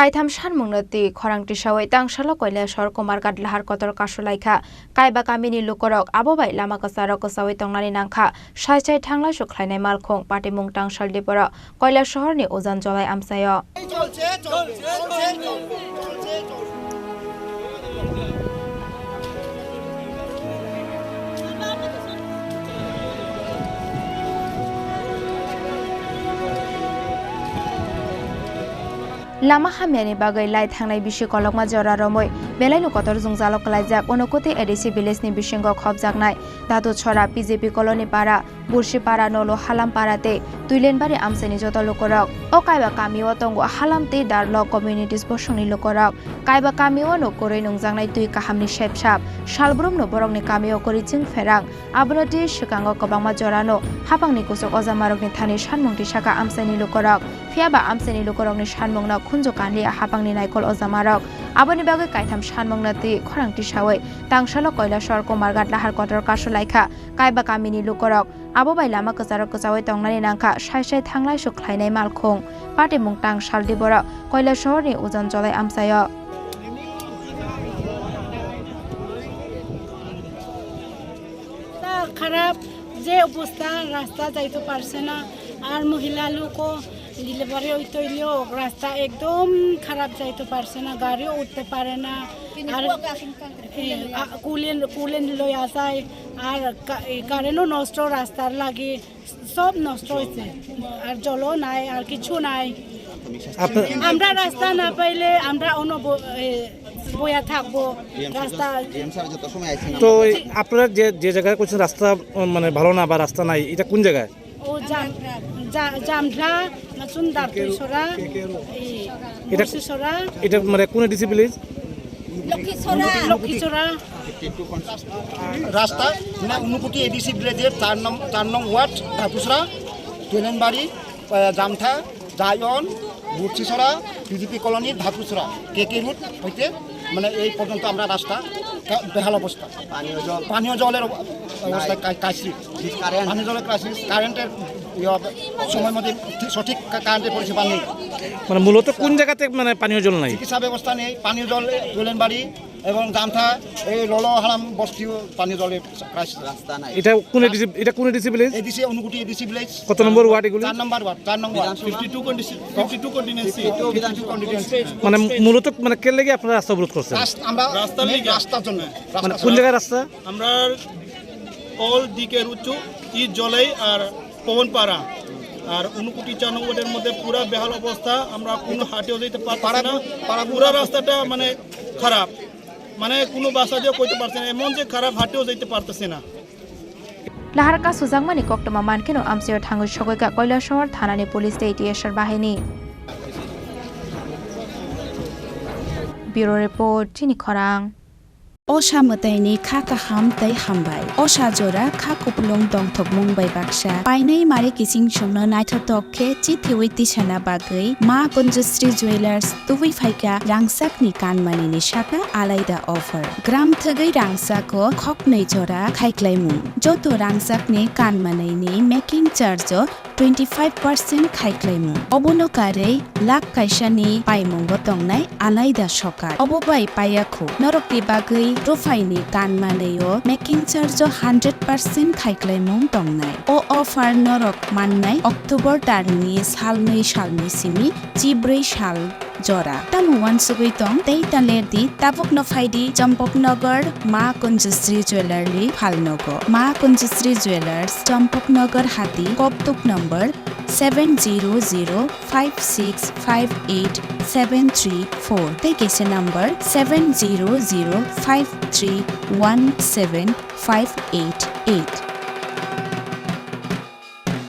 Kaitham Sanmungno Khorang Tisawi Tangsalo Kailashahar-Kumarghat Lahar Kotor Kasulaikha Kaiba Kamini Lukurok Abobai Lama Kasaro Kasawi Tongnani Nangkha Sai Thangla Shuklainai Malkhong Patimung Tangsal Tripura Kailashahar-ni Ojan Jolai Amsayo Lama hamyani bagai lai thangnai bishi kolokma jora romoi belainu kotor jungzalo kalaijak onokote edisi village ni bisingo khobjaknai datu chora BJP koloni para bursi para nolo halam parate tuilenbari amseni joto lukurok o kaiba kamio tongo halamte darlo communities bosongni lukurok kaiba kamio no koroi nungjangnai tui kahamni shepshap shalbrum no borongni kamio kori jing ferang abroti shikango kobangma jorano hapangni kusok ojamarokni thani sanmungti saka amseni lukurok fiaba amseni lukurokni sanmungno Kunjo kanli hapangni naikol ojamarok aboni bagai Kaitham Sanmungno Khorang Tisawi Tangsalo Kailashahar-Kumarghat Lahar Kotor Kasulaikha Kaiba Kamini Lukurok abobai lama kasaro kasawi tongnani nangkha sai thanglai shuklainai malkhong Patimung Tangsal Tripura Kailashahar-ni ojan jolai amsayo খারাপ যে অবস্থা রাস্তা যাইতে পারছে না আর মহিলা লোকও delivery হইতেইলেও রাস্তা একদম খারাপ যাইতে পারছে না গাড়িও উঠতে পারে না আর কুলেন লইয়া যায় আর কারেন্টও নষ্ট রাস্তার লাগে সব নষ্ট হয়েছে আর জলও নাই আর কিছু নাই আমরা রাস্তা না পাইলে আমরা অন্য বইয়া থাকবো রাস্তা তো আপনারা যে জায়গায় কোন রাস্তা মানে ভালো না বা রাস্তা নাই এটা কোন জায়গায় ও জামঢা সুন্দর সরা এটা এটা মানে কোন ডিসি ভিলেজ লক্ষ্মীছড়া রাস্তা মানে উনকুটি এডিসি ভিলেজের 4 নং ওয়ার্ড ধাপুসরা তুলেনবাড়ি জামঠা জায়ন বুটছিছড়া বিজেপি কলোনি ধাপুসরা কেকে রুট হইতে মানে এই পর্যন্ত আমরা রাস্তা বেহাল অবস্থা পানীয় জলের অবস্থা ক্রাইসিস পানীয় জলের ক্রাইসিস কারেন্টের সময় মধ্যে সঠিক কারেন্টের পরিষেবা নেই মানে মূলত কোন জায়গাতে মানে পানীয় জল নাই চিকিৎসা ব্যবস্থা নেই পানীয় জল তুলেনবাড়ি এবং জামঠা এই ললহালাম বস্তিও পানীয় জলের ক্রাইসিস রাস্তা নাই এটা কোন ডিসি ভিলেজ এডিসি অনুকুটি এডিসি ভিলেজ কত নম্বর ওয়ার্ড এগুলো 4 নম্বর ওয়ার্ড 52 কন্টিনেন্সি মানে মূলত মানে কে লাগি আপনারা রাস্তা অবরোধ করছেন আমরা রাস্তার জন্য মানে কোন জায়গায় রাস্তা আমরা অল দিকের উঁচু ই জলাই আর পবনপাড়া আর উনকুটি 4 নং ওয়ার্ডের মধ্যে পুরা বেহাল অবস্থা আমরা কোনো হাটেও যেতে পারছি না পুরা রাস্তাটা মানে খারাপ মানে কোনো বাসা দিয়েও কইতে পারছে না এমন যে খারাপ হাটেও যেতে পারতেছে না Lahar ka sujangmani koktoma mankeno amsayo thangoi sogoika Kailashahar thanani police ATSR bahini Bureau report Chini Khorang Osha mataini kha kaham tai hambai Osha jora kha kuplong dongthok mungbai baksa painai mare kising chungno naithotok chi thiwiti sana bagai ma Kunjusri jewelers tuwi phaika rangsak ni kanmani ni shaka alaida offer gram thagai rangsak ko khoknai jora khaiklaimu joto rangsak ni kanmanai ni making charge 25% khaiklaimu obono kare lak kaisa ni paimungbo tongnai alaida sokar obobai payakho norokti bagai Profaini kanmaneo making charge 100% khaiklaimung tongnai o offer norok mannai October tarni salnai simi chibrei sal jora tamuwan sugoi tong tei talerdi tapok no faidi Champoknagar ma Kunjusri jewelry phalnogo ma Kunjusri jewelers Champoknagar hati koptuk number 70056587334 tekese number 70053175888